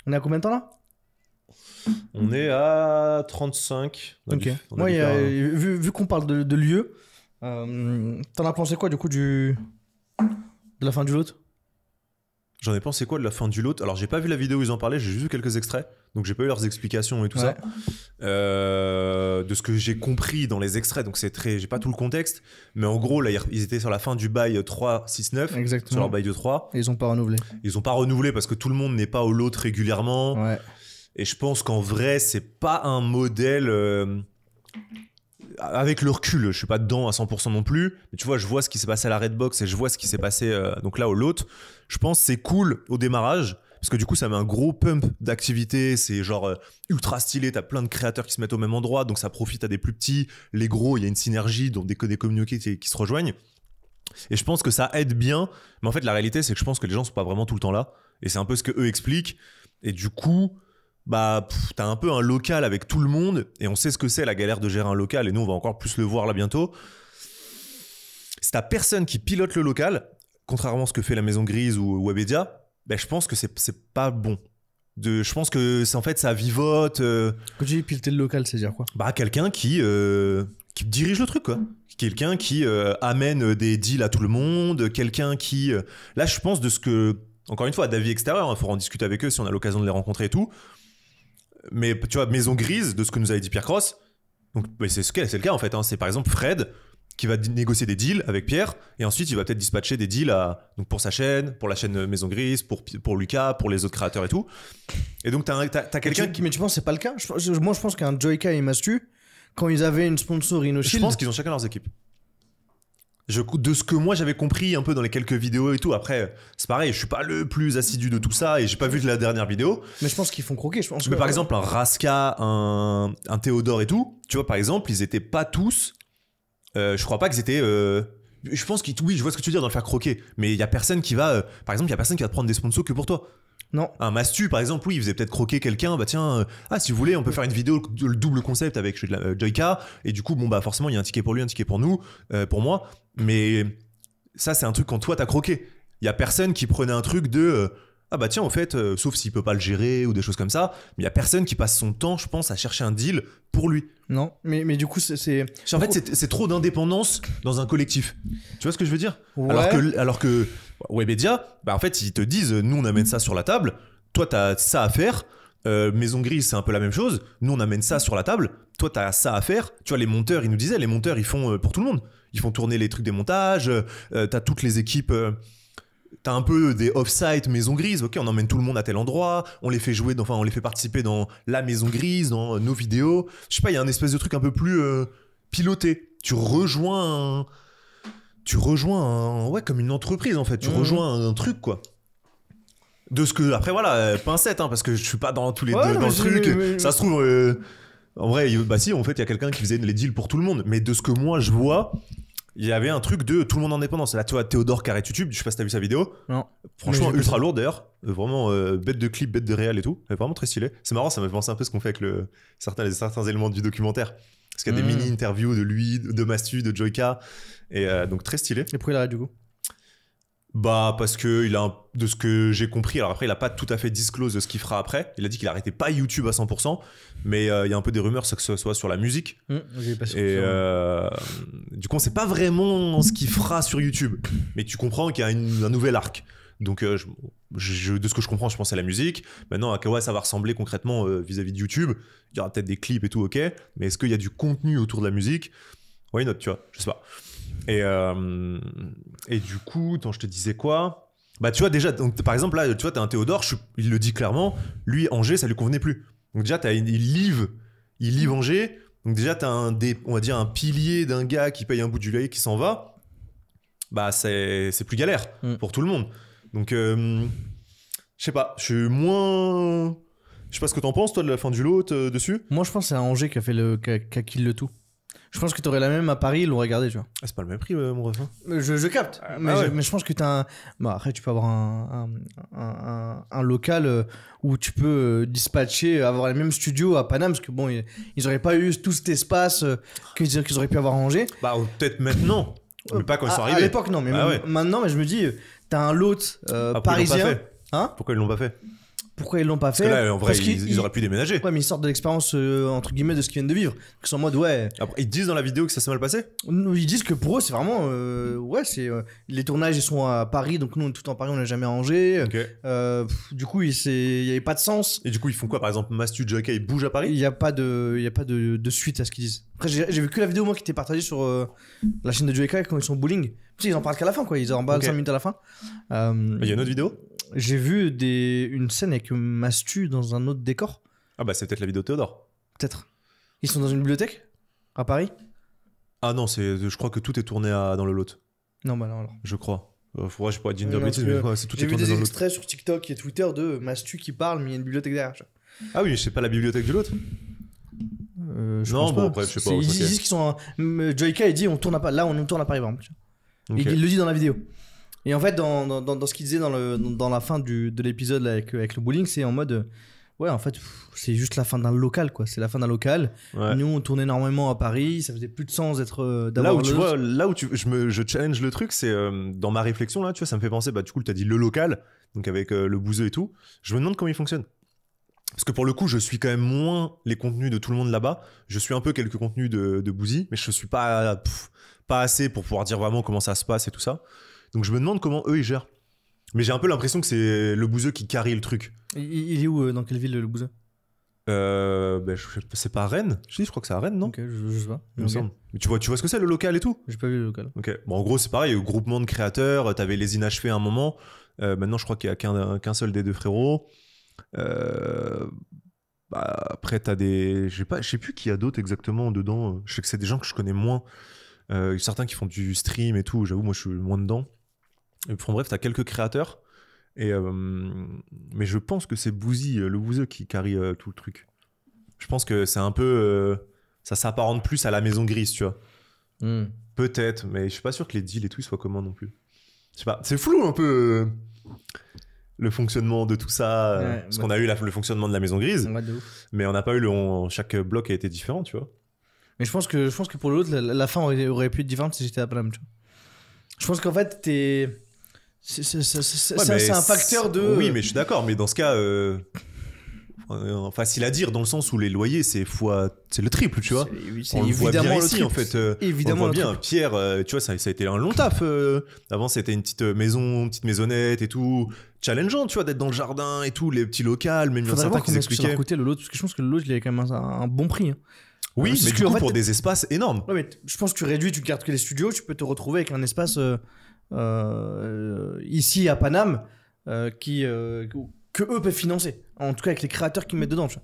On est à combien de temps là? On est à 35. Ok. Moi, vu qu'on parle de lieu, t'en as pensé quoi du coup de la fin du lot? J'en ai pensé quoi de la fin du lot? Alors j'ai pas vu la vidéo où ils en parlaient, j'ai juste vu quelques extraits, donc j'ai pas eu leurs explications et tout ça. De ce que j'ai compris dans les extraits, donc c'est très, j'ai pas tout le contexte, mais en gros là ils étaient sur la fin du bail 3-6-9, Exactement. sur leur bail de 3. Et ils ont pas renouvelé. Ils ont pas renouvelé parce que tout le monde n'est pas au lot régulièrement. Ouais. Et je pense qu'en vrai c'est pas un modèle. Avec le recul, je suis pas dedans à 100% non plus, mais tu vois, je vois ce qui s'est passé à la Redbox et je vois ce qui s'est passé donc là au lot. Je pense que c'est cool au démarrage parce que du coup ça met un gros pump d'activité, c'est genre ultra stylé, t'as plein de créateurs qui se mettent au même endroit, donc ça profite à des plus petits, les gros, il y a une synergie, donc des communautés qui se rejoignent. Et je pense que ça aide bien, mais en fait la réalité c'est que je pense que les gens sont pas vraiment tout le temps là, et c'est un peu ce que eux expliquent, et du coup bah t'as un peu un local avec tout le monde et on sait ce que c'est la galère de gérer un local et nous on va encore plus le voir là bientôt. Si t'as personne qui pilote le local, contrairement à ce que fait la Maison Grise ou Webedia, ben je pense que c'est pas bon. Je pense que c'est en fait ça vivote. Quand tu dis piloter le local, c'est dire quoi? Bah quelqu'un qui dirige le truc quoi. Quelqu'un qui amène des deals à tout le monde, quelqu'un qui là je pense de ce que encore une fois d'avis extérieur, il faut en discuter avec eux si on a l'occasion de les rencontrer et tout. Mais tu vois, Maison Grise, de ce que nous avait dit Pierre Cross, donc c'est le cas en fait, hein. C'est par exemple Fred qui va négocier des deals avec Pierre et ensuite il va peut-être dispatcher des deals donc pour sa chaîne, pour la chaîne Maison Grise, pour Lucas, pour les autres créateurs et tout. Et donc t'as quelqu'un qui... Mais tu penses que c'est pas le cas? Moi je pense qu'un Joyka et Mastu, quand ils avaient une sponsor InnoShield... Je pense qu'ils ont chacun leurs équipes. De ce que moi j'avais compris un peu dans les quelques vidéos et tout, après c'est pareil, je suis pas le plus assidu de tout ça et j'ai pas vu de la dernière vidéo. Mais je pense qu'ils font croquer, je pense. Mais par exemple un Raska, un Théodore et tout, tu vois par exemple ils étaient pas tous, je crois pas qu'ils étaient, je pense oui je vois ce que tu veux dire dans le faire croquer, mais il y a personne qui va, par exemple il y a personne qui va te prendre des sponsors que pour toi. Non. Un Mastu par exemple, oui, il faisait peut-être croquer quelqu'un, bah tiens, si vous voulez, on peut faire une vidéo, le double concept avec Joyka, et du coup, bon bah forcément, il y a un ticket pour lui, un ticket pour nous, pour moi, mais ça, c'est un truc quand toi t'as croqué. Il y a personne qui prenait un truc de ah bah tiens, en fait, sauf s'il peut pas le gérer ou des choses comme ça, mais il y a personne qui passe son temps, je pense, à chercher un deal pour lui. Non, mais du coup, c'est... En fait, c'est trop d'indépendance dans un collectif. Tu vois ce que je veux dire? Ouais. Alors que Webedia, bah en fait, ils te disent, nous, on amène ça sur la table, toi, t'as ça à faire. Maison Grise, c'est un peu la même chose. Nous, on amène ça sur la table. Toi, t'as ça à faire. Tu vois, les monteurs, ils nous disaient, les monteurs, ils font pour tout le monde. Ils font tourner les trucs des montages. T'as toutes les équipes... T'as un peu des off-site Maison Grise, ok, on emmène tout le monde à tel endroit, on les fait jouer, on les fait participer dans la Maison Grise, dans nos vidéos. Je sais pas, il y a un espèce de truc un peu plus piloté. Tu rejoins ouais, comme une entreprise en fait. Tu rejoins un truc quoi. De ce que, après voilà, pincette, hein, parce que je suis pas dans tous les dans le truc. Ça se trouve, en vrai, bah si, en fait, il y a quelqu'un qui faisait les deals pour tout le monde. Mais de ce que moi je vois. Il y avait un truc de tout le monde en indépendance. Là, tu vois, Théodore Carré YouTube, je sais pas si t'as vu sa vidéo. Non. Franchement, ultra lourd d'ailleurs. Vraiment bête de clip, bête de réel et tout. Vraiment très stylé. C'est marrant, ça m'a fait penser un peu ce qu'on fait avec certains éléments du documentaire. Parce qu'il y a des mini-interviews de lui, de Mastu, de Joyka. Et donc très stylé. Et pourquoi il arrête du coup? Bah parce que de ce que j'ai compris, alors après il a pas tout à fait disclose de ce qu'il fera après. Il a dit qu'il arrêtait pas YouTube à 100%, mais il y a un peu des rumeurs que ce soit sur la musique. Et du coup on sait pas vraiment ce qu'il fera sur YouTube, mais tu comprends qu'il y a un nouvel arc. Donc de ce que je comprends, je pense à la musique. Maintenant à quoi ça va ressembler concrètement vis-à-vis de YouTube. Il y aura peut-être des clips et tout, ok, mais est-ce qu'il y a du contenu autour de la musique? Why not, tu vois, je sais pas. Et du coup, je te disais quoi? Bah tu vois déjà, donc, par exemple là, tu vois, t'as un Théodore, il le dit clairement, lui Angers, ça lui convenait plus. Donc déjà, il livre Angers. Donc déjà, t'as on va dire un pilier d'un gars qui paye un bout du loyer qui s'en va. Bah c'est plus galère pour tout le monde. Donc je sais pas, je suis moins... Je sais pas ce que t'en penses toi de la fin du lot dessus. Moi je pense que c'est un Angers qui a fait qui a kill le tout. Je pense que t'aurais la même à Paris, ils l'ont regardé, tu vois. Ah, c'est pas le même prix, mon ref. Je capte. Mais je pense que t'as Bah, après, tu peux avoir un local où tu peux dispatcher, avoir les mêmes studios à Paname, parce que bon, ils auraient pas eu tout cet espace qu'ils auraient pu avoir à Angers. Bah, peut-être maintenant. Mais pas quand ils sont arrivés. À l'époque, non. Mais maintenant, je me dis, t'as un lot parisien. Pourquoi ils l'ont pas fait? pourquoi ils l'ont pas fait. Parce que là, en vrai, Parce ils auraient pu déménager. Ouais, mais ils sortent de l'expérience, entre guillemets, de ce qu'ils viennent de vivre. Ils sont en mode, ouais. Après, ils disent dans la vidéo que ça s'est mal passé. Ils disent que pour eux, c'est vraiment. Ouais, c'est. Les tournages, ils sont à Paris, donc nous, on est tout en Paris, on n'a jamais à Angers. Ok. Du coup, il n'y avait pas de sens. Et du coup, ils font quoi? Par exemple, Mastu, Joyka, ils bougent à Paris? Il n'y a pas de suite à ce qu'ils disent. Après, j'ai vu que la vidéo, moi, qui était partagée sur la chaîne de Joyka quand ils sont au bowling. Tu sais, ils en parlent qu'à la fin, quoi. Ils en parlent 5 minutes à la fin. Il y a une autre vidéo? J'ai vu une scène avec Mastu dans un autre décor. Ah bah c'est peut-être la vidéo de Théodore. Peut-être. Ils sont dans une bibliothèque à Paris. Ah non, je crois que tout est tourné dans le lot. Non, bah non, alors. Je crois. Faudrait, je pourrais dire une Non, bêtise, mais c'est tout est j'ai vu tourné des dans le lot. extraits sur TikTok et Twitter de Mastu qui parle, mais il y a une bibliothèque derrière. Ah oui, c'est pas la bibliothèque du lot. Je Non, pense bon, pas. après, je sais pas. Ils disent qu'ils sont. Joyka, il dit on tourne à Paris. Là, on tourne à Paris, par exemple. Ok. Et il le dit dans la vidéo. Et en fait, dans ce qu'il disait dans la fin de l'épisode là, avec le bowling, c'est en mode. Ouais, en fait, c'est juste la fin d'un local, quoi. C'est la fin d'un local. Ouais. Nous, on tournait énormément à Paris. Ça faisait plus de sens Là d'avoir où tu vois, je challenge le truc, c'est dans ma réflexion là, tu vois, ça me fait penser, bah du coup, tu as dit le local, donc avec le bouseux et tout. Je me demande comment il fonctionne. Parce que pour le coup, je suis quand même moins les contenus de tout le monde là-bas. Je suis un peu quelques contenus de Bouzy, mais je suis pas assez pour pouvoir dire vraiment comment ça se passe et tout ça. Donc je me demande comment eux ils gèrent. Mais j'ai un peu l'impression que c'est le bouseux qui carry le truc. Il est où, dans quelle ville, le bouseux? C'est pas à Rennes? Je crois que c'est à Rennes, non? Ok, je sais pas. Il me semble. Mais tu vois ce que c'est le local et tout? J'ai pas vu le local. Ok. Bon, en gros, c'est pareil, groupement de créateurs. T'avais les inachevés à un moment. Maintenant, je crois qu'il y a qu'un seul des deux frérots. Après, t'as des. Je sais plus qui y a d'autres exactement dedans. Je sais que c'est des gens que je connais moins. Certains qui font du stream et tout. J'avoue, moi, je suis moins dedans. Et enfin, bref, t'as quelques créateurs. Mais je pense que c'est Bouzy, le bouseux, qui carry tout le truc. Je pense que c'est un peu. Ça s'apparente plus à la maison grise, tu vois. Peut-être, mais je suis pas sûr que les deals et tout soient communs non plus. Je sais pas. C'est flou un peu le fonctionnement de tout ça. Ouais, parce qu'on a eu le fonctionnement de la maison grise, Ouais, de ouf. mais on n'a pas eu chaque bloc a été différent, tu vois. Mais je pense que pour l'autre, la fin aurait pu être différente si j'étais à Paname, tu vois. Je pense qu'en fait, c'est un facteur de. Oui, mais je suis d'accord. Mais dans ce cas, facile à dire dans le sens où les loyers c'est le triple, tu vois. On le voit bien ici, en fait. Évidemment, on le voit bien. Pierre, tu vois, ça a été un long taf. Avant, c'était une petite maison, une petite maisonnette et tout. Challengeant, tu vois, d'être dans le jardin et tout, les petits locaux, même il y en a certains qui expliquaient. Ça leur expliquaient. coûtait le lot, parce que je pense que le lot, il avait quand même un bon prix. Hein. Oui, mais du coup, en fait, pour des espaces énormes. Ouais, mais je pense que tu réduis, tu gardes que les studios, tu peux te retrouver avec un espace ici à Paname que eux peuvent financer. En tout cas, avec les créateurs qui mettent dedans. Tu vois.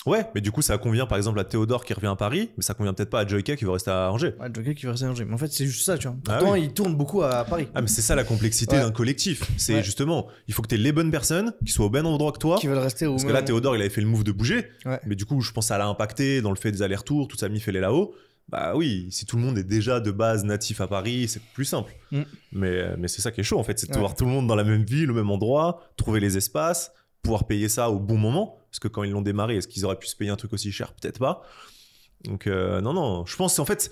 Ouais, mais du coup, ça convient par exemple à Théodore qui revient à Paris, mais ça convient peut-être pas à Joyka qui veut rester à Angers. Ouais, Joker qui veut rester à Angers. Mais en fait, c'est juste ça, tu vois. Pourtant, il tourne beaucoup à Paris. Ah, mais c'est ça la complexité d'un collectif. C'est justement, il faut que tu aies les bonnes personnes qui soient au même endroit que toi. Qui veulent rester au Parce que là, Théodore, il avait fait le move de bouger. Ouais. Mais du coup, je pense que ça l'a impacté dans le fait des allers-retours, tout ça, il est là-haut. Bah oui, si tout le monde est déjà de base natif à Paris, c'est plus simple. Mais c'est ça qui est chaud en fait, c'est de voir tout le monde dans la même ville, au même endroit, trouver les espaces, pouvoir payer ça au bon moment. Parce que quand ils l'ont démarré, est-ce qu'ils auraient pu se payer un truc aussi cher? Peut-être pas. Donc non, je pense en fait,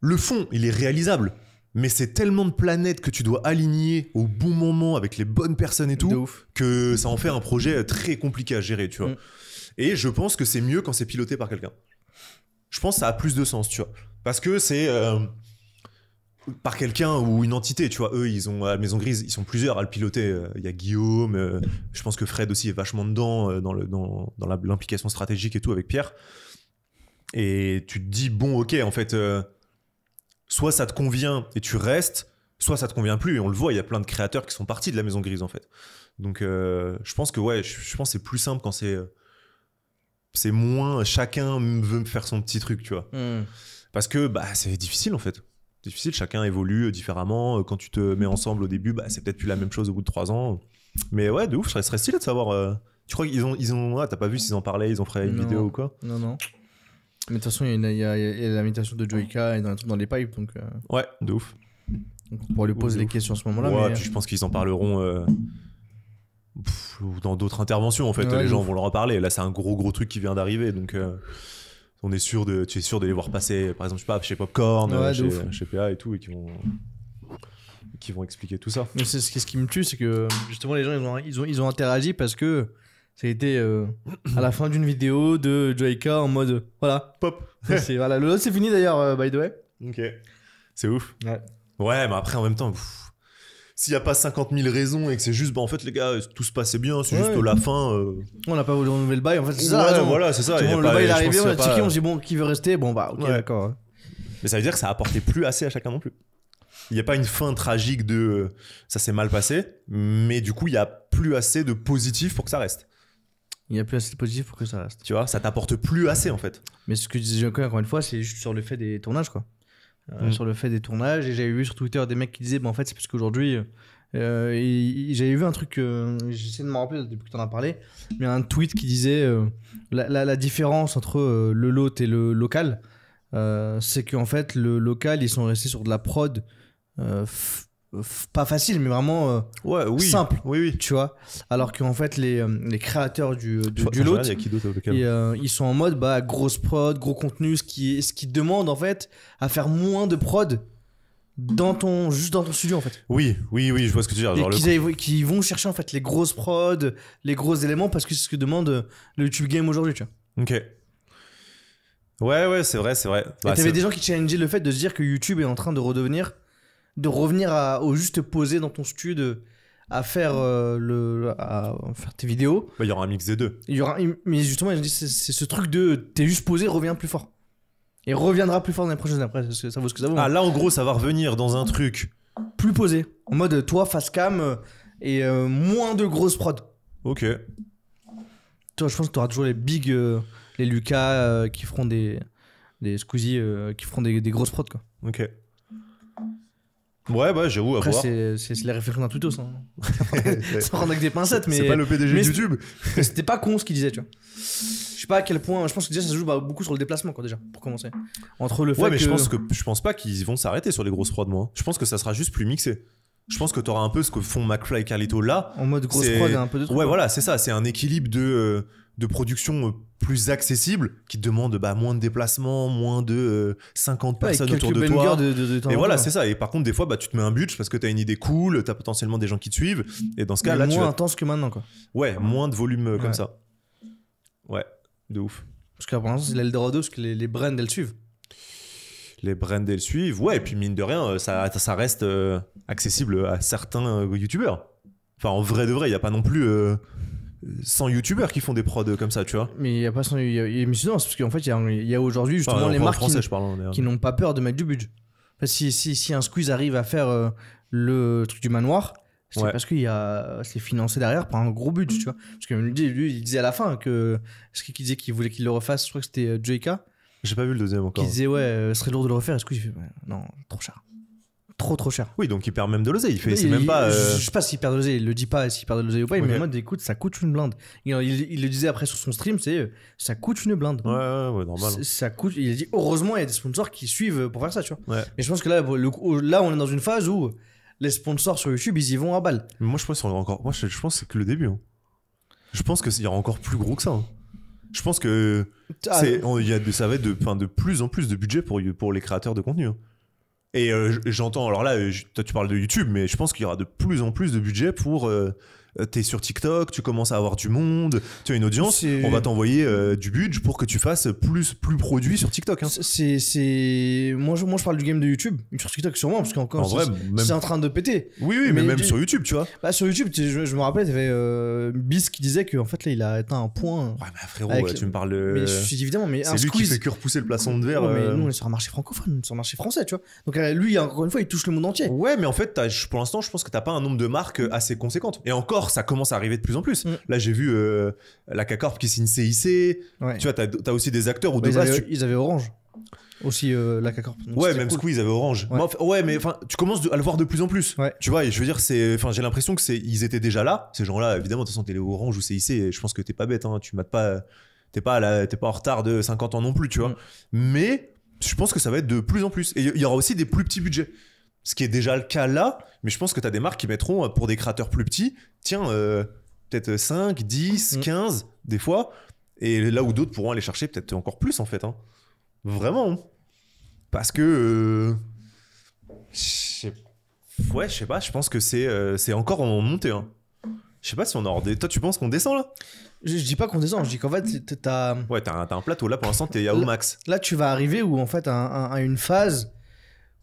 le fond, il est réalisable. Mais c'est tellement de planètes que tu dois aligner au bon moment avec les bonnes personnes et tout, que ça en fait un projet très compliqué à gérer, tu vois. Et je pense que c'est mieux quand c'est piloté par quelqu'un. Je pense que ça a plus de sens, tu vois. Parce que c'est par quelqu'un ou une entité, tu vois. Eux, ils ont à la Maison Grise, ils sont plusieurs à le piloter. Il y a Guillaume, je pense que Fred aussi est vachement dedans dans l'implication stratégique et tout avec Pierre. Et tu te dis, bon, ok, en fait, soit ça te convient et tu restes, soit ça te convient plus. Et on le voit, il y a plein de créateurs qui sont partis de la Maison Grise, en fait. Donc, je pense que, ouais, je pense que c'est plus simple quand c'est moins chacun veut faire son petit truc, tu vois. Parce que bah c'est difficile en fait. Difficile, chacun évolue différemment. Quand tu te mets ensemble au début, bah c'est peut-être plus la même chose au bout de 3 ans. Mais ouais, de ouf, je serais stylé de savoir. Tu crois qu'ils ont t'as pas vu s'ils en parlaient, ils ont fait une vidéo ou quoi? Non. Mais de toute façon, il y a l'invitation de Joyka et dans les pipes, donc. Ouais, de ouf. Donc on pourra lui poser les questions à ce moment-là. Ouais, mais... puis je pense qu'ils en parleront. Dans d'autres interventions en fait, les gens vont leur en parler. Là c'est un gros truc qui vient d'arriver, donc tu es sûr de les voir passer par exemple je sais pas chez Popcorn, chez PA et tout, et qui vont qui vont expliquer tout ça. Mais c'est ce qui me tue, c'est que justement les gens ils ont interagi parce que ça a été à la fin d'une vidéo de Joyka en mode voilà Pop. voilà, le c'est fini d'ailleurs by the way. Ok. C'est ouf. Ouais. Ouais, mais après en même temps, s'il n'y a pas 50 000 raisons et que c'est juste, bah en fait les gars, tout se passait bien, c'est juste la fin. On n'a pas voulu renouveler le bail, en fait c'est ça la raison. Voilà, c'est ça. Le bail est arrivé, on a checké, on se dit bon qui veut rester, bon bah ok d'accord. Mais ça veut dire que ça apportait plus assez à chacun non plus. Il n'y a pas une fin tragique de ça s'est mal passé, mais du coup il y a plus assez de positif pour que ça reste. Il y a plus assez de positif pour que ça reste. Tu vois, ça t'apporte plus assez en fait. Mais ce que disait encore une fois, c'est juste sur le fait des tournages quoi. Sur le fait des tournages, et j'avais vu sur Twitter des mecs qui disaient bah en fait c'est parce qu'aujourd'hui j'avais vu un truc, j'essaie de me rappeler depuis que t'en as parlé, mais un tweet qui disait la différence entre le lot et le local, c'est qu'en fait le local ils sont restés sur de la prod pas facile mais vraiment simple, oui. tu vois, alors qu'en fait les créateurs du lot ils sont en mode bah grosse prod, gros contenu, ce qui demande en fait à faire moins de prod juste dans ton studio en fait. Oui, je vois ce que tu veux dire. Genre qui vont chercher en fait les grosses prods, les gros éléments parce que c'est ce que demande le YouTube game aujourd'hui, tu vois. Ok. Ouais, c'est vrai. Bah, t'avais des gens qui challengeaient le fait de se dire que YouTube est en train de revenir au juste posé dans ton studio à faire faire tes vidéos. Bah, il y aura un mix des deux. Mais justement, ils dit c'est ce truc de t'es juste posé, reviens plus fort. Et reviendra plus fort dans les prochaines après, ça vaut ce que ça vaut. Ah, là en gros, ça va revenir dans un truc plus posé, en mode toi face cam et moins de grosses prod. Ok. Toi, je pense que t'auras toujours les big, les Lucas qui feront des Squeezie qui feront des grosses prods quoi. Ok. Ouais, bah j'avoue. Après, c'est les réflexions d'un tweetos. Hein. Ça prend avec des pincettes, mais. C'est pas le PDG de YouTube. C'était pas con ce qu'il disait, tu vois. Je sais pas à quel point. Je pense que déjà ça se joue beaucoup sur le déplacement, quoi, déjà, pour commencer. Entre le fait mais je pense pas qu'ils vont s'arrêter sur les grosses prods, moi. Je pense que ça sera juste plus mixé. Je pense que t'auras un peu ce que font McFly et Carlito là. En mode grosse prod et un peu de trucs. Ouais, voilà, c'est ça. C'est un équilibre de production plus accessible qui te demande moins de déplacements, moins de 50 personnes autour de toi. Et voilà, c'est ça. Et par contre, des fois, tu te mets un budget parce que t'as une idée cool, t'as potentiellement des gens qui te suivent. Et dans ce cas, là, moins intense que maintenant, quoi. Ouais, moins de volume comme ça. Ouais, de ouf. Parce que pour l'instant, c'est l'Eldorado parce que les brands, elles suivent. Les brands, elles suivent. Ouais, et puis mine de rien, ça reste accessible à certains youtubeurs. Enfin, en vrai de vrai, il n'y a pas non plus 100 youtubeurs qui font des prods comme ça, tu vois. Mais il n'y a pas 100. Parce qu'en fait, il y a aujourd'hui justement les marques qui n'ont pas peur de mettre du budget. Enfin, si un Squeeze arrive à faire le truc du manoir, c'est parce qu'il c'est financé derrière par un gros budget, tu vois. Parce que lui, il disait à la fin que. Ce qu'il disait qu'il voulait qu'il le refasse, je crois que c'était Joyka. J'ai pas vu le deuxième encore. Qui disait, ce serait lourd de le refaire. Et Squeeze, il fait, non, trop cher. Trop cher. Oui, donc il perd même de l'oseille. C'est même pas. Je sais pas s'il perd de l'oseille, il le dit pas s'il perd de l'oseille ou pas, mais en mode écoute, ça coûte une blinde. Il le disait après sur son stream, ça coûte une blinde. Ouais, normal. Ça coûte. Il a dit heureusement, il y a des sponsors qui suivent pour faire ça, tu vois. Ouais. Mais je pense que là, on est dans une phase où les sponsors sur YouTube, ils y vont à balle. Mais moi, je pense je pense que c'est que le début. Hein. Je pense qu'il y aura encore plus gros que ça. Hein. Je pense que ça va être de plus en plus de budget pour les créateurs de contenu. Hein. Et j'entends, alors là, toi tu parles de YouTube, mais je pense qu'il y aura de plus en plus de budget pour t'es sur TikTok, tu commences à avoir du monde, tu as une audience, on va t'envoyer du budget pour que tu fasses plus produit sur TikTok. Hein. Moi je parle du game de YouTube, sur TikTok sûrement, parce qu'encore c'est en train de péter. Oui, mais même sur YouTube, tu vois. Bah, sur YouTube, je me rappelle, t'avais Bis qui disait qu'en fait là il a atteint un point. Ouais, mais frérot, tu me parles. Mais je suis évidemment, mais c'est lui qui fait que repousser le plafond de verre. Mais nous on est sur un marché francophone, sur un marché français, tu vois. Donc lui, encore une fois, il touche le monde entier. Ouais, mais en fait, pour l'instant, je pense que t'as pas un nombre de marques assez conséquentes. Et encore, ça commence à arriver de plus en plus. Là, j'ai vu la K-Corp qui signe CIC. Ouais. Tu vois, t'as aussi des acteurs où de base. Ils avaient Orange. Aussi la K-Corp. Ouais, même cool. Squeeze avait Orange. Ouais, mais tu commences à le voir de plus en plus. Ouais. Tu vois, et je veux dire, j'ai l'impression que ils étaient déjà là. Ces gens-là, évidemment, de toute façon, t'es Orange ou CIC. Et je pense que t'es pas bête. Hein, tu mates pas. T'es pas en retard de 50 ans non plus, tu vois. Mais je pense que ça va être de plus en plus. Et il y aura aussi des plus petits budgets. Ce qui est déjà le cas là, mais je pense que tu as des marques qui mettront pour des créateurs plus petits, tiens, peut-être 5, 10, 15 des fois, et là où d'autres pourront aller chercher peut-être encore plus en fait. Hein. Vraiment. Parce que... Ouais, je sais pas, je pense que c'est encore en montée. Hein. Je sais pas si on est Toi, tu penses qu'on descend là? Je dis pas qu'on descend, je dis qu'en fait, Ouais, t'as un plateau. Là, pour l'instant, t'es au max. là, tu vas arriver où en fait, à une phase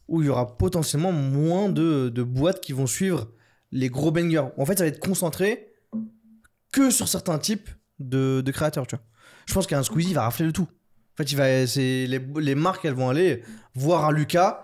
où il y aura potentiellement moins de boîtes qui vont suivre les gros bangers. En fait, ça va être concentré que sur certains types de créateurs, tu vois. Je pense qu'un Squeezie va rafler le tout. En fait, les marques, elles vont aller voir un Lucas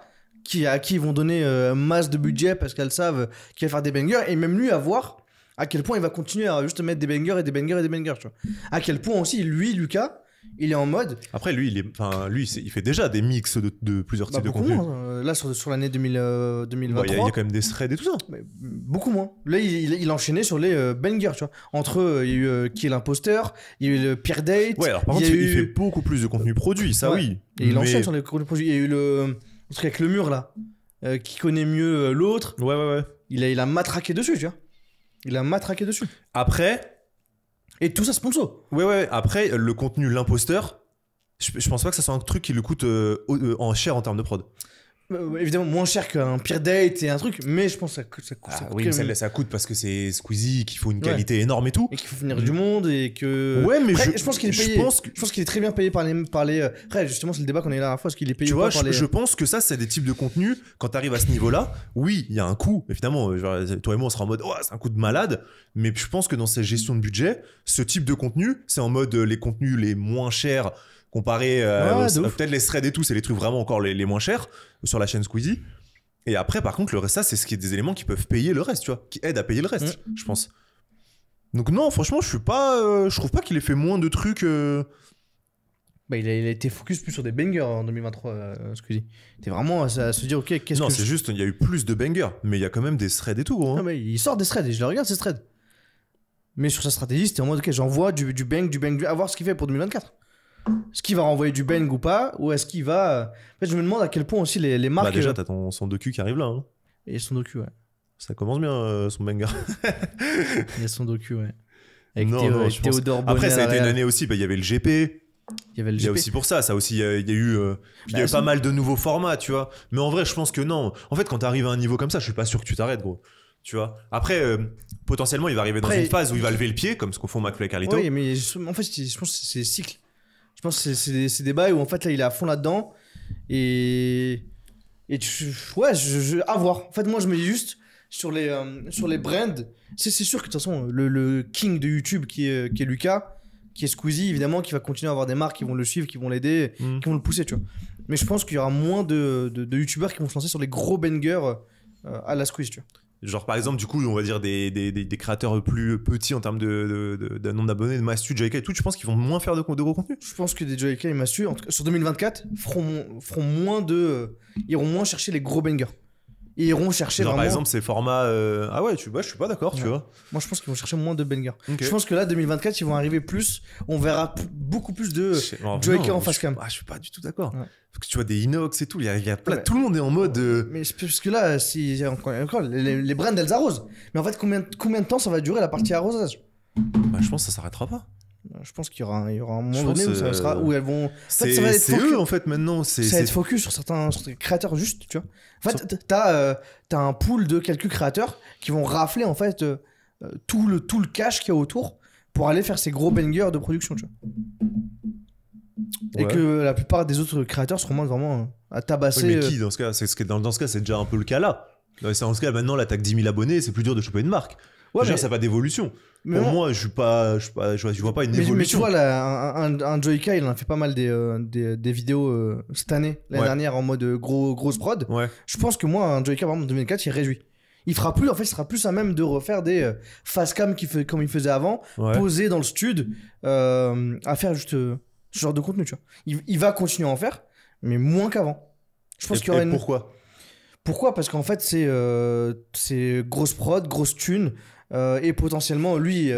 à qui ils vont donner masse de budget parce qu'elles savent qu'il va faire des bangers, et même lui à voir à quel point il va continuer à juste mettre des bangers et des bangers et des bangers, tu vois. À quel point aussi, lui, Lucas, il est en mode... Après, lui, il fait déjà des mix de plusieurs types de contenu. Là, sur l'année 2023... Il y a quand même des threads et tout ça. Beaucoup moins. Là, il enchaînait sur les bangers, tu vois. Entre eux, il y a eu Qui est l'imposteur, il y a eu le Pire Date... Ouais, alors par contre, il fait beaucoup plus de contenu produit, ça oui. Et il enchaîne sur les contenus produits. Il y a eu le truc avec le mur, là, qui connaît mieux l'autre. Ouais. Il a matraqué dessus, tu vois. Il a matraqué dessus. Après... Et tout ça sponsor. Ouais. Après, le contenu l'imposteur, je pense pas que ça soit un truc qui lui coûte en cher en termes de prod. Évidemment, moins cher qu'un Pire Date et un truc, mais je pense que ça coûte. Oui, mais ça coûte parce que c'est Squeezie, qu'il faut une qualité énorme et tout. Et qu'il faut venir du monde et que. Ouais, mais après, je pense qu'il est payé. Je pense qu'il est très bien payé par les. Après, justement, c'est le débat qu'on a eu la dernière fois. Est-ce qu'il est payé tu ou vois, pas par les... je pense que ça, c'est des types de contenus. Quand t'arrives à ce niveau-là, oui, il y a un coût. Évidemment, genre, toi et moi, on sera en mode, oh, c'est un coup de malade. Mais je pense que dans cette gestion de budget, ce type de contenu, c'est en mode les contenus les moins chers comparé peut-être les threads et tout, c'est les trucs vraiment encore les moins chers sur la chaîne Squeezie. Et après, par contre, le reste, ça, c'est ce qui est des éléments qui peuvent payer le reste, tu vois, qui aident à payer le reste, je pense. Donc non, franchement, je trouve pas qu'il ait fait moins de trucs. Bah, il a été focus plus sur des bangers en 2023, Squeezie. T'es vraiment à se dire, ok, qu'est-ce que... Non, c'est juste, il y a eu plus de bangers, mais il y a quand même des threads et tout, gros. Hein. Non, mais il sort des threads et je le regarde, ces threads. Mais sur sa stratégie, c'était en mode, ok, j'envoie du bang, à voir ce qu'il fait pour 2024. Est-ce qu'il va renvoyer du bang ou pas? Ou est-ce qu'il va... En fait, je me demande à quel point aussi les marques... Bah déjà, t'as son docu qui arrive là. Hein. Et son docu, ouais. Ça commence bien, son banger. Il y a son docu, ouais. Avec Théodore Bonnet. Après, ça a été une année aussi, il y avait le GP. Il y a aussi pour ça aussi, il y a eu pas mal de nouveaux formats, tu vois. Mais en vrai, je pense que non. En fait, quand t'arrives à un niveau comme ça, je suis pas sûr que tu t'arrêtes, gros. Tu vois. Après, potentiellement, il va arriver dans une phase où il va lever le pied, comme ce qu'on fait au McFly et Carlito. Oui, mais en fait, je pense que c'est cycle. Je pense que c'est des bails où en fait là il est à fond là-dedans et à voir. En fait moi je me dis juste sur les brands, c'est sûr que de toute façon le king de YouTube qui est Lucas, qui est Squeezie évidemment, qui va continuer à avoir des marques qui vont le suivre, qui vont l'aider, qui vont le pousser, tu vois. Mais je pense qu'il y aura moins de YouTubeurs qui vont se lancer sur les gros bangers à la Squeeze, tu vois. Genre par exemple du coup on va dire des créateurs plus petits en termes de nombre d'abonnés, de Mastu, JK et tout, tu penses qu'ils vont moins faire de gros contenus? Je pense que des JK et Mastu en tout cas, sur 2024 feront moins iront moins chercher les gros bangers. Ils iront chercher vraiment... Par exemple ces formats ah ouais, je suis pas d'accord, tu vois. Moi je pense qu'ils vont chercher moins de bangers. Okay. Je pense que là 2024 ils vont arriver plus, on verra beaucoup plus de JK en face cam. Je suis pas du tout d'accord. Ouais. Parce que tu vois des inox et tout, il y a plein, tout le monde est en mode mais parce que là encore les brands elles arrosent. Mais en fait combien de temps ça va durer la partie arrosage? Bah, je pense que ça s'arrêtera pas. Je pense qu'il y aura un moment donné où ça sera, où elles vont... C'est eux en fait maintenant. Ça va être focus sur certains créateurs juste, tu vois. En fait, t'as un pool de quelques créateurs qui vont rafler en fait tout le cash qu'il y a autour pour aller faire ces gros bangers de production, tu vois. Et que la plupart des autres créateurs seront vraiment à tabasser. Oui, mais qui dans ce cas? Dans ce cas, c'est déjà un peu le cas là. Dans ce cas, maintenant, là, t'as que 10 000 abonnés, c'est plus dur de choper une marque. Ouais, déjà, ça n'a pas d'évolution. Pour moi, je vois pas une évolution. Mais tu vois, là, un Joyka, il en a fait pas mal des vidéos cette année, l'année dernière, en mode grosse prod. Ouais. Je pense que moi, un Joyka, par exemple, en 2004, il réduit. Il sera plus à même de refaire des face cam comme il faisait avant, posé dans le stud, à faire juste ce genre de contenu, tu vois. Il va continuer à en faire, mais moins qu'avant. Je pense qu'il y aura Pourquoi? Parce qu'en fait, c'est grosse prod, grosse thune, et potentiellement, lui,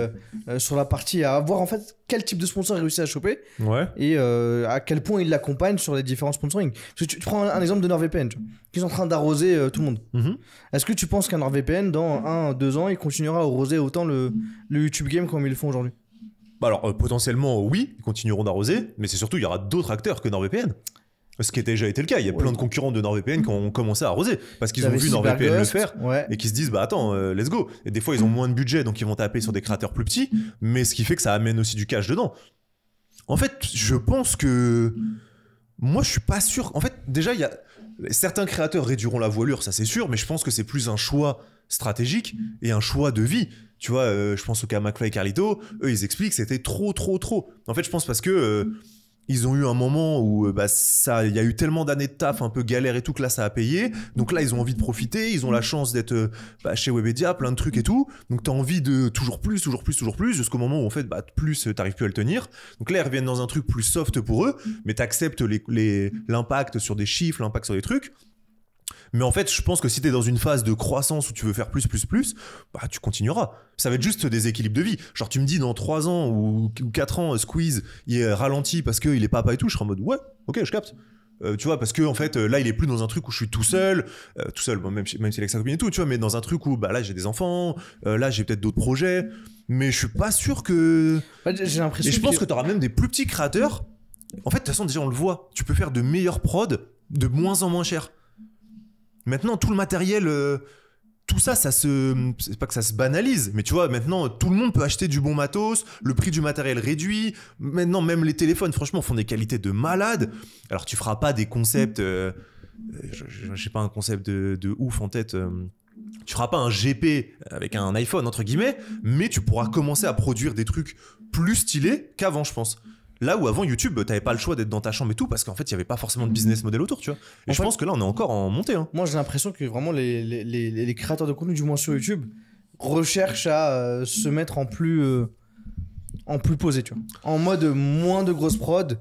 sur la partie, à voir en fait quel type de sponsor il réussit à choper, et à quel point il l'accompagne sur les différents sponsoring. Parce que tu prends un exemple de NordVPN, qui sont en train d'arroser tout le monde. Est-ce que tu penses qu'un NordVPN, dans 1-2 ans, il continuera à arroser autant le YouTube Game comme ils le font aujourd'hui? Bah alors, potentiellement, oui, ils continueront d'arroser, mais c'est surtout, il y aura d'autres acteurs que NordVPN. Ce qui a déjà été le cas. Il y a plein de concurrents de NordVPN qui ont commencé à arroser parce qu'ils ont vu Cyberghost, NordVPN le faire ouais. et qui se disent bah attends, let's go. Et des fois ils ont moins de budget donc ils vont taper sur des créateurs plus petits, mais ce qui fait que ça amène aussi du cash dedans. En fait, je pense que moi je suis pas sûr. En fait, déjà il y a certains créateurs réduiront la voilure, ça c'est sûr, mais je pense que c'est plus un choix stratégique et un choix de vie. Tu vois, je pense au cas McFly et Carlito, eux ils expliquent que c'était trop. En fait, je pense parce que ils ont eu un moment où il y a eu tellement d'années de taf un peu galère et tout que là ça a payé. Donc là ils ont envie de profiter, ils ont la chance d'être chez Webedia, plein de trucs et tout. Donc t'as envie de toujours plus jusqu'au moment où en fait plus t'arrives plus à le tenir. Donc là ils reviennent dans un truc plus soft pour eux, mais t'acceptes l'impact sur des chiffres, l'impact sur des trucs. Mais en fait, je pense que si t'es dans une phase de croissance où tu veux faire plus, tu continueras. Ça va être juste des équilibres de vie. Genre, tu me dis dans 3 ans ou 4 ans, Squeeze, il est ralenti parce qu'il est papa et tout, je serai en mode ouais, ok, je capte. Tu vois, parce que en fait, là, il est plus dans un truc où je suis tout seul, bon, même s'il est avec sa copine et tout, tu vois, mais dans un truc où là, j'ai des enfants, là, j'ai peut-être d'autres projets, mais je suis pas sûr que. J'ai l'impression. Et je pense que t'auras même des plus petits créateurs. En fait, de toute façon, déjà, on le voit. Tu peux faire de meilleurs prods de moins en moins cher. Maintenant, tout le matériel, tout ça, c'est pas que ça se banalise, mais tu vois, maintenant, tout le monde peut acheter du bon matos, le prix du matériel réduit. Maintenant, même les téléphones, franchement, font des qualités de malade. Alors, tu feras pas des concepts, j'ai pas un concept de ouf en tête. Tu feras pas un GP avec un iPhone, entre guillemets, mais tu pourras commencer à produire des trucs plus stylés qu'avant, je pense. Là où avant YouTube, t'avais pas le choix d'être dans ta chambre et tout parce qu'en fait, il y avait pas forcément de business model autour, tu vois. Et je pense que là, on est encore en montée. Hein. Moi, j'ai l'impression que vraiment les créateurs de contenu, du moins sur YouTube, recherchent à se mettre en plus posé, tu vois. En mode moins de grosses prod.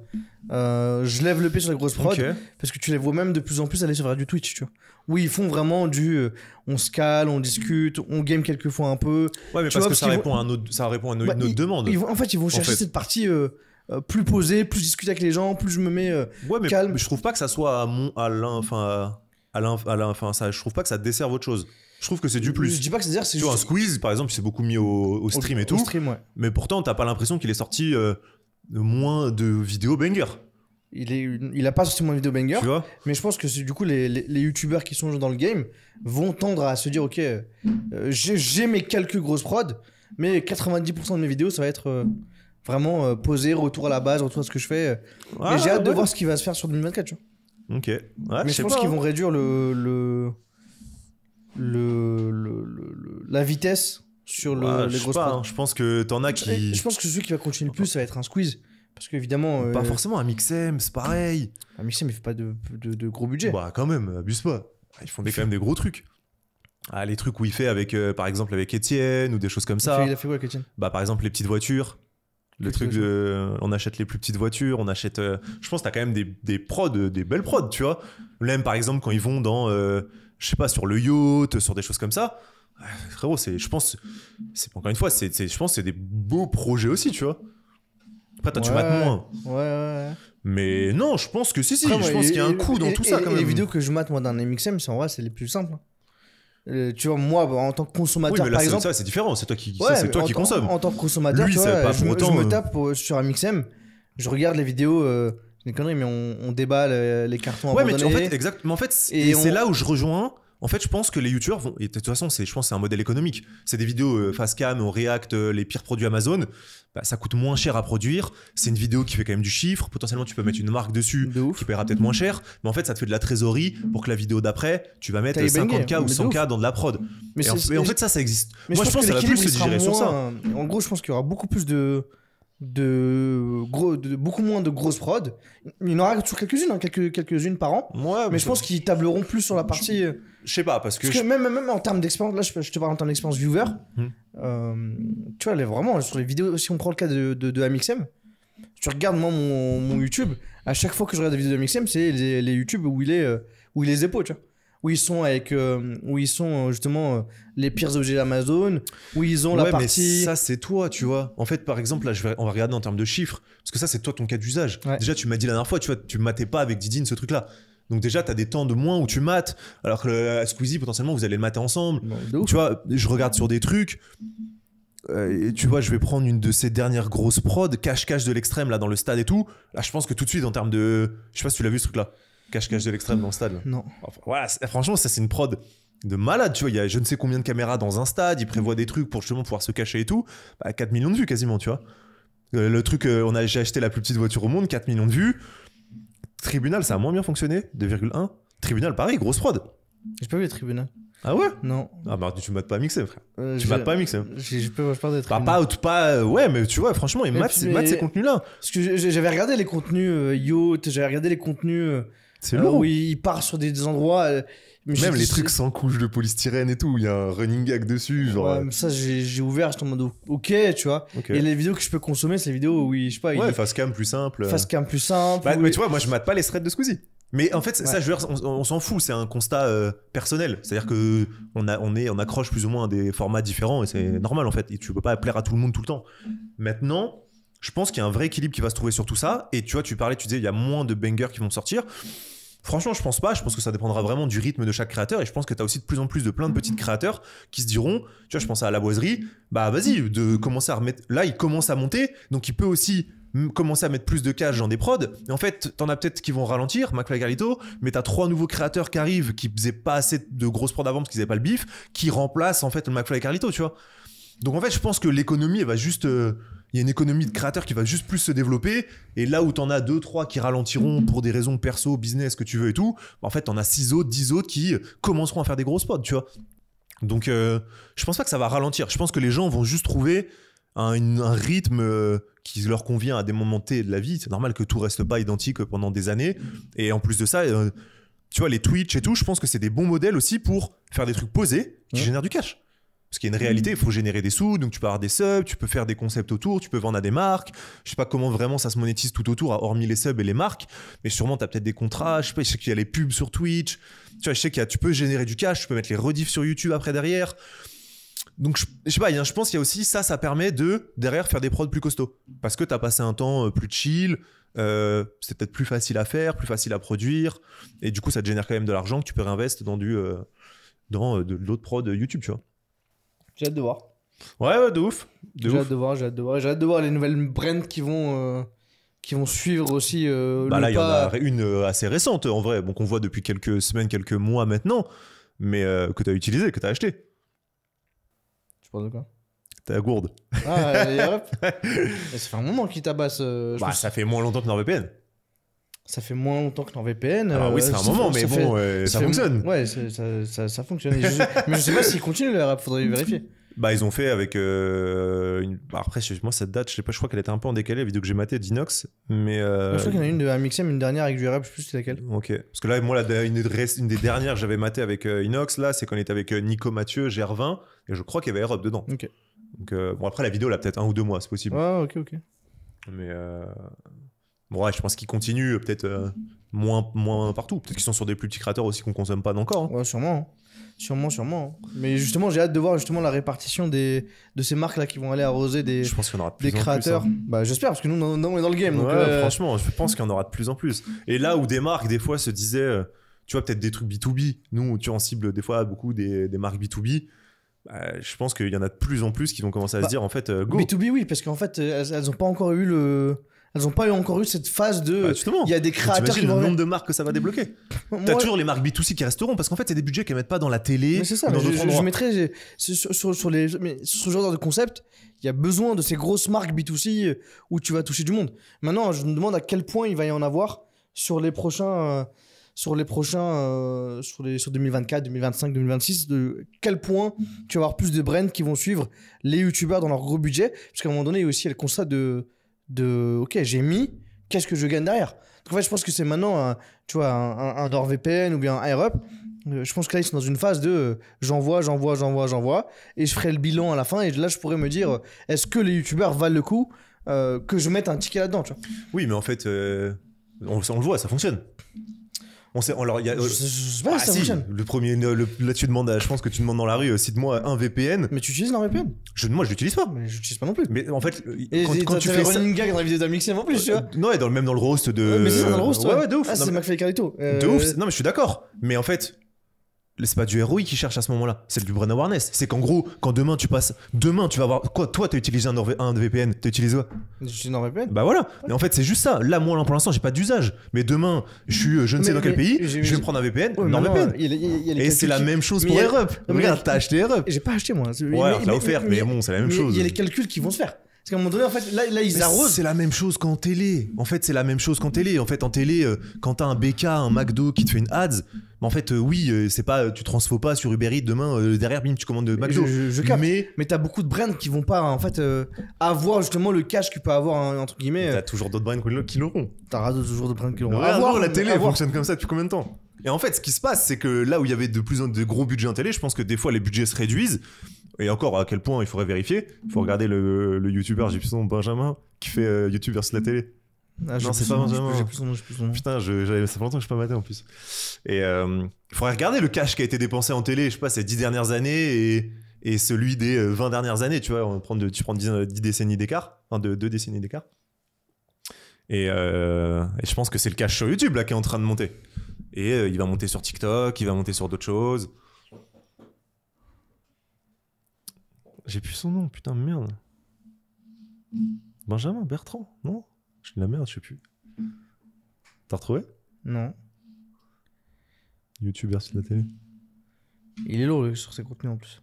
Je lève le pied sur les grosses prod parce que tu les vois même de plus en plus aller sur du Twitch, tu vois. Où ils font vraiment on se cale, on discute, on game quelques fois un peu. Ouais, mais parce que ça répond à une autre demande. En fait, ils vont chercher cette partie plus posée, plus discuter avec les gens, plus je me mets calme. Mais je trouve pas que ça soit je trouve pas que ça desserve autre chose. Je trouve que c'est du plus. Je dis pas que c'est dire, c'est tu vois, un Squeeze, par exemple, il s'est beaucoup mis au stream et tout. Au stream, ouais. Mais pourtant, t'as pas l'impression qu'il est sorti moins de vidéos banger. Il a pas sorti moins de vidéos banger. Tu vois, mais je pense que du coup, les youtubeurs qui sont dans le game vont tendre à se dire, ok, j'ai mes quelques grosses prods, mais 90% de mes vidéos, ça va être vraiment posé, retour à la base, retour à ce que je fais. Et j'ai hâte de voir ce qui va se faire sur 2024, tu vois. Ok. Ouais, mais je pense qu'ils vont réduire la vitesse sur les grosses prods. Je pense que t'en as qui. Je pense que celui qui va continuer le plus, ça va être un Squeeze. Parce qu'évidemment. Pas forcément un Mixem, c'est pareil. Un Mixem, il fait pas de gros budget. Bah, quand même, abuse pas. Ils font quand même des gros trucs. Ah, les trucs où il fait avec, par exemple, avec Étienne ou des choses comme ça. Il a fait quoi avec Étienne ? Bah, par exemple, les petites voitures. Le truc on achète les plus petites voitures, on achète. Je pense que t'as quand même des prods, des belles prods, tu vois. Même par exemple quand ils vont dans, je sais pas, sur le yacht, sur des choses comme ça. Frérot, je pense, encore une fois, je pense que c'est des beaux projets aussi, tu vois. Après, toi, tu mates moins. Ouais. Mais non, je pense que si, après, je pense qu'il y a un coup dans tout ça quand même. Les vidéos que je mate moi d'un MXM, c'est en vrai, c'est les plus simples. Tu vois, moi, en tant que consommateur, par exemple. Ça, c'est différent, c'est toi qui consommes. En tant que consommateur, lui, tu vois, je me tape sur un MXM, je regarde les vidéos, c'est des conneries, mais on déballe les cartons abandonnés. Ouais, mais en fait, c'est là où je rejoins. En fait, je pense que les youtubeurs vont. Et de toute façon, je pense que c'est un modèle économique. C'est des vidéos face cam, on React, les pires produits Amazon. Ça coûte moins cher à produire. C'est une vidéo qui fait quand même du chiffre. Potentiellement, tu peux mettre une marque dessus qui paiera peut-être moins cher. Mais en fait, ça te fait de la trésorerie pour que la vidéo d'après, tu vas mettre 50K ou 100K dans de la prod. Et en fait, ça existe. Moi, je pense que ça va plus se digérer sur ça. En gros, je pense qu'il y aura beaucoup plus beaucoup moins de grosses prod. Il y en aura toujours quelques-unes par an. Ouais, mais je pense qu'ils tableront plus sur la partie. Je sais pas, parce que même en termes d'expérience, là je te parle en termes d'expérience viewer. Tu vois, vraiment sur les vidéos, si on prend le cas de AMXM, tu regardes moi mon YouTube, à chaque fois que je regarde des vidéos de AMXM, c'est les YouTube où il les épaules, tu vois. Où ils sont justement les pires objets d'Amazon, où ils ont la partie. Mais ça, c'est toi, tu vois. En fait, par exemple, là, on va regarder en termes de chiffres, parce que ça, c'est toi ton cas d'usage. Ouais. Déjà, tu m'as dit la dernière fois, tu vois, tu matais pas avec Didine ce truc-là. Donc déjà, t'as des temps de moins où tu mates, alors que Squeezie, potentiellement, vous allez le mater ensemble. Tu vois, je regarde sur des trucs. et tu vois, je vais prendre une de ces dernières grosses prods, cache-cache de l'extrême là dans le stade et tout. Là, je pense que tout de suite en termes de, je sais pas si tu l'as vu ce truc-là, cache-cache de l'extrême dans le stade. Là. Non. Enfin, voilà, franchement, ça c'est une prod de malade, tu vois. Il y a je ne sais combien de caméras dans un stade, ils prévoient des trucs pour justement pouvoir se cacher et tout. 4 millions de vues quasiment, tu vois. Le truc, j'ai acheté la plus petite voiture au monde, 4 millions de vues. Tribunal, ça a moins bien fonctionné, 2,1. Tribunal, pareil, grosse prod. J'ai pas vu les tribunaux. Ah ouais? Non. Ah bah tu mates pas mixé, frère. Tu mates pas mixé. Je peux pas d'être. Ouais, mais tu vois, franchement, ils matent ces contenus-là. Parce que j'avais regardé les contenus yacht, j'avais regardé les contenus. C'est lourd. Où il part sur des endroits. Même les trucs sans couche de polystyrène et tout, il y a un running gag dessus. Genre... Ouais, mais ça, j'ai ouvert, j'étais en mode ok, tu vois. Okay. Et les vidéos que je peux consommer, c'est les vidéos où je sais pas. Ouais, face cam plus simple. Face cam plus simple. Bah, mais tu vois, moi je mate pas les threads de Squeezie. Mais en fait, ça, je veux dire, on s'en fout, c'est un constat personnel. C'est-à-dire que on accroche plus ou moins à des formats différents et c'est normal en fait. Et tu peux pas plaire à tout le monde tout le temps. Maintenant, je pense qu'il y a un vrai équilibre qui va se trouver sur tout ça. Et tu vois, tu disais, il y a moins de bangers qui vont sortir. Franchement, je pense pas. Je pense que ça dépendra vraiment du rythme de chaque créateur. Et je pense que tu as aussi de plus en plus de plein de petits créateurs qui se diront, tu vois, je pense à La Boiserie, bah vas-y, de commencer à remettre. Là, il commence à monter, donc il peut aussi commencer à mettre plus de cash dans des prods. Et en fait, t'en as peut-être qui vont ralentir, McFly et Carlito, mais t'as 3 nouveaux créateurs qui arrivent, qui faisaient pas assez de grosses prods avant parce qu'ils avaient pas le bif, qui remplacent en fait le McFly et Carlito, tu vois. Donc en fait, je pense que l'économie, elle va juste. Il y a une économie de créateurs qui va juste plus se développer. Et là où t'en as 2-3 qui ralentiront pour des raisons perso, business, que tu veux et tout, en fait, t'en as 6 autres, 10 autres qui commenceront à faire des grosses prods, tu vois. Donc je pense pas que ça va ralentir. Je pense que les gens vont juste trouver un rythme qui leur convient à des moments T de la vie. C'est normal que tout reste pas identique pendant des années. Et en plus de ça, tu vois, les Twitch et tout, je pense que c'est des bons modèles aussi pour faire des trucs posés qui génèrent du cash. Parce qu'il y a une réalité, il faut générer des sous, donc tu peux avoir des subs, tu peux faire des concepts autour, tu peux vendre à des marques. Je sais pas comment vraiment ça se monétise tout autour, hormis les subs et les marques, mais sûrement tu as peut-être des contrats. Je sais qu'il y a les pubs sur Twitch. Tu vois, je sais tu peux générer du cash, tu peux mettre les rediffs sur YouTube après derrière. Donc je sais pas, je pense qu'il y a aussi ça permet de derrière faire des prods plus costauds. Parce que tu as passé un temps plus chill, c'est peut-être plus facile à faire, plus facile à produire, et du coup ça te génère quand même de l'argent que tu peux réinvestir dans de l'autre prod YouTube, tu vois. J'ai hâte de voir. Ouais, de ouf. J'ai hâte de voir. J'ai hâte de voir les nouvelles brands qui vont suivre aussi. Bah là, il y en a une assez récente en vrai, bon, qu'on voit depuis quelques semaines, quelques mois maintenant, mais que tu as utilisé, que tu as acheté. Tu parles de quoi? Ta gourde. Ah, Europe. Ça fait un moment qu'ils tabassent. Ça fait moins longtemps que NordVPN. Ça fait moins longtemps que NordVPN. Alors oui, c'est un moment, mais bon, ça fonctionne. Ouais, ça fonctionne. Mais je sais pas s'ils continuent le rap, faudrait vérifier. Bah, ils ont fait avec après, moi, cette date, je sais pas, je crois qu'elle était un peu en décalé, la vidéo que j'ai matée d'Inox, mais. Je crois qu'il y en a une de Amixem, une dernière avec du rap, je sais plus c'est laquelle. Ok. Parce que là, moi, une des dernières que j'avais matée avec Inox, là, c'est qu'on était avec Nico Mathieu, Gervin, et je crois qu'il y avait Europe dedans. Ok. Donc, bon, après, la vidéo, elle a peut-être 1 ou 2 mois, c'est possible. Ah, ok. Mais. Bon, ouais, je pense qu'ils continuent peut-être moins partout. Peut-être qu'ils sont sur des plus petits créateurs aussi qu'on consomme pas encore. Hein. Ouais, sûrement. Mais justement, j'ai hâte de voir justement la répartition de ces marques-là qui vont aller arroser des créateurs. En plus, hein. Bah, j'espère, parce que nous, on est dans le game. Donc, franchement, je pense qu'il y en aura de plus en plus. Et là où des marques, des fois, se disaient, tu vois, peut-être des trucs B2B. Nous, tu en cible des fois beaucoup des marques B2B. Bah, je pense qu'il y en a de plus en plus qui vont commencer à se dire, en fait, go. B2B, oui, parce qu'en fait, elles n'ont pas encore eu Elles n'ont pas encore eu cette phase de. Il y a des créateurs qui vont. Le nombre de marques que ça va débloquer. T'as toujours les marques B2C qui resteront parce qu'en fait, c'est des budgets qu'elles mettent pas dans la télé. Mais c'est ça. Je mettrais sur ce genre de concept, il y a besoin de ces grosses marques B2C où tu vas toucher du monde. Maintenant, je me demande à quel point il va y en avoir sur 2024, 2025, 2026, de quel point tu vas avoir plus de brands qui vont suivre les youtubeurs dans leur gros budget, parce qu'à un moment donné, il y a aussi le constat de ok, j'ai mis, qu'est-ce que je gagne derrière? Donc en fait, je pense que c'est maintenant un NordVPN ou bien un AirUp. Je pense que là, ils sont dans une phase de j'envoie, et je ferai le bilan à la fin, et là, je pourrais me dire, est-ce que les youtubeurs valent le coup que je mette un ticket là-dedans, tu vois? Oui, mais en fait, on le voit, ça fonctionne. Je sais pas si ça fonctionne. Le premier, là tu demandes, je pense que tu demandes dans la rue, cite-moi un VPN. Mais tu utilises NordVPN? Moi je l'utilise pas. Mais je l'utilise pas non plus. Mais en fait, quand tu fais ça. Running gag dans la vidéo d'Amixem en plus, tu vois. Non, et même dans le roast de. Ouais, mais c'est ça dans le roast, ouais, de ouf. Ah, c'est McFly et Carlito. De ouf. Non, mais je suis d'accord. Mais en fait, c'est pas du ROI qu'ils cherchent à ce moment-là, c'est du brand awareness. C'est qu'en gros, quand demain tu vas avoir quoi? Toi, t'as utilisé un VPN, t'as utilisé quoi? J'utilise un VPN. Bah voilà. Mais en fait, c'est juste ça. Là, moi, pour l'instant, j'ai pas d'usage. Mais demain, je suis, je ne sais dans quel pays, je vais me prendre un VPN, NordVPN. Et c'est la même chose pour AirUp. Regarde, t'as acheté AirUp. J'ai pas acheté moi. Ouais, on l'a offert, mais bon, c'est la même chose. Il y a les calculs qui vont se faire. Parce qu'à un moment donné, en fait, là ils arrosent. C'est la même chose qu'en télé. En fait, c'est la même chose qu'en télé. En fait, en télé, quand t'as un BK, un McDo qui te fait une ads, en fait, oui, c'est pas, tu transfos pas sur Uber Eats demain, derrière, bim, tu commandes de McDo. Je capte. Mais t'as beaucoup de brands qui vont pas, en fait, avoir justement le cash qu'il peut avoir, entre guillemets. T'as toujours d'autres brands qui l'auront. T'as toujours d'autres brands qui l'auront. Avoir la télé fonctionne comme ça depuis combien de temps? Et en fait, ce qui se passe, c'est que là où il y avait de plus en plus de gros budgets en télé, je pense que des fois, les budgets se réduisent. Et encore, à quel point il faudrait vérifier. Il faut regarder le youtubeur, j'ai plus son nom, Benjamin, qui fait YouTube versus la télé. Ah, non, c'est pas Benjamin. J'ai plus son nom. Putain, ça fait longtemps que je suis pas maté en plus. Et il faudrait regarder le cash qui a été dépensé en télé, je sais pas, ces 10 dernières années et celui des 20 dernières années. Tu vois, tu prends 10 décennies d'écart, enfin 2 décennies d'écart. Et je pense que c'est le cash sur YouTube là qui est en train de monter. Et il va monter sur TikTok, il va monter sur d'autres choses. J'ai plus son nom, putain, merde. Benjamin Bertrand, non? Je suis de la merde, je sais plus. T'as retrouvé? Non. YouTube versus la télé. Il est lourd sur ses contenus en plus.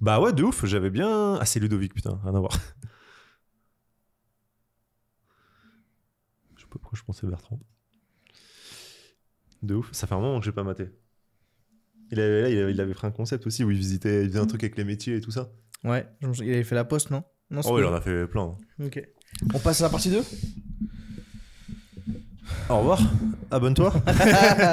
Bah ouais, de ouf, j'avais bien... Ah, c'est Ludovic, putain, rien à voir. Je sais pas pourquoi je pensais Bertrand. De ouf, ça fait un moment que j'ai pas maté. Il avait pris un concept aussi où il faisait un truc avec les métiers et tout ça. Ouais, il avait fait la poste, non? Non, oh, il en a fait plein. Ok. On passe à la partie 2? Au revoir, abonne-toi.